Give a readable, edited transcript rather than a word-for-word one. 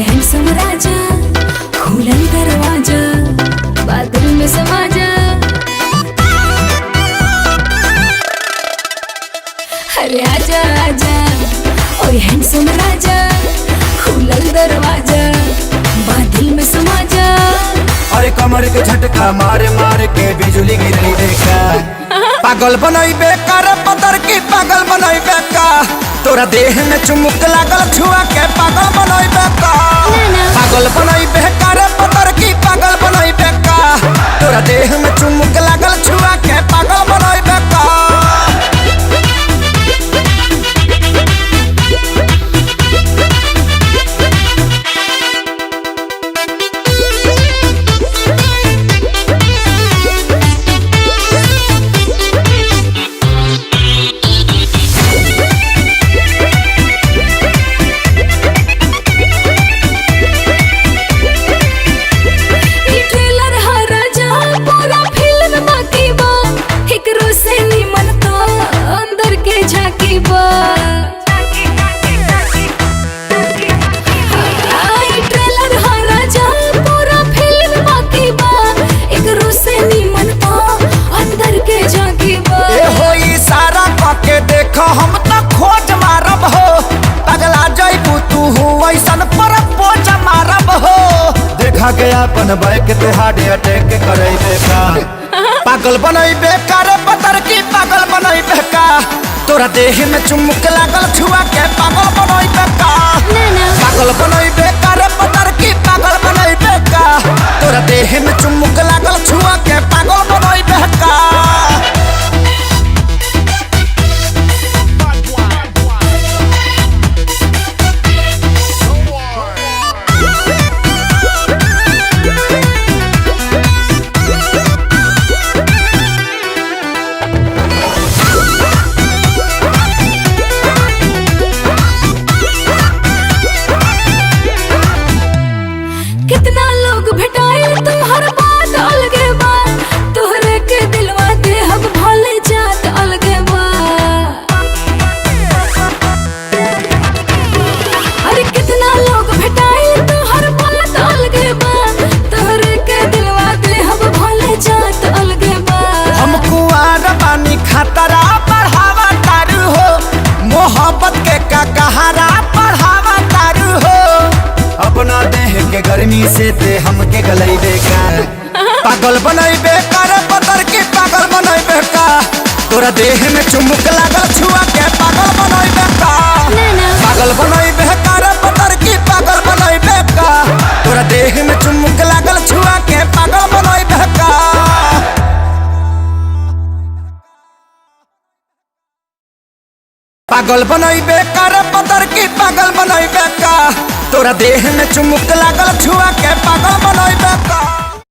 Handsome राजा खुलल दरवाजा बादल में समा जा। अरे आजा आजा ओए हैंडसम राजा खुलल दरवाजा बादल में समा जा। अरे कमर के झटका मारे मारे के बिजली गिरई देखा पागल बनई बेकार पतर की पागल बनई बेका तोरा देह में चुमुक लागल छुआ के पागल बनई बेका पागल बनई बेकार पतर की पागल बनई बेका तोरा देह में चुमुक लागल छुआ के पागल बनई बेका। हम तो खोज मारब हो पगला जइबू तू ऐसन पर पोज मारब हो देखा गया अपन बैक ते हार्ट अटैक करई बेका पागल बनई बेकार पतर की पागल बनई बेका तोरा देह में चुमुक लागल छुआ के पागल बनई बेका पागल बनई बेकार पतर की पागल बनई बेका तोरा देह में चुमुक लागल छुआ के पागल बनई बेका। कितना लोग भेटाए तुम्हार बात अलगे बा तोहरे के दिलवा दे हम भले जात अलगे बा। अरे कितना लोग भेटाए तुम्हार बात अलगे बा तोहरे के दिलवा दे हम भले जात अलगे बा। हम कुआर बानी खतरा बढ़ावा तारू हो मोहब्बत के का कहारा बढ़ावा तारू हो अपना देह के गर्मी से ते हमके गलई बेकार पागल बनई बेकार पतर की पागल बनई बेका तोरा देह में चुमुक लागल छुआ के पागल बनई बेका पागल बनई बेकार पतर की पागल बनई बेका तोरा देह में चुमुक लागल छुआ के पागल बनई बेका। पागल बनई बेकार पतर की पागल बनई बेका तोरा देह में चुमुक लागल छुआ के पागल बनई बेका।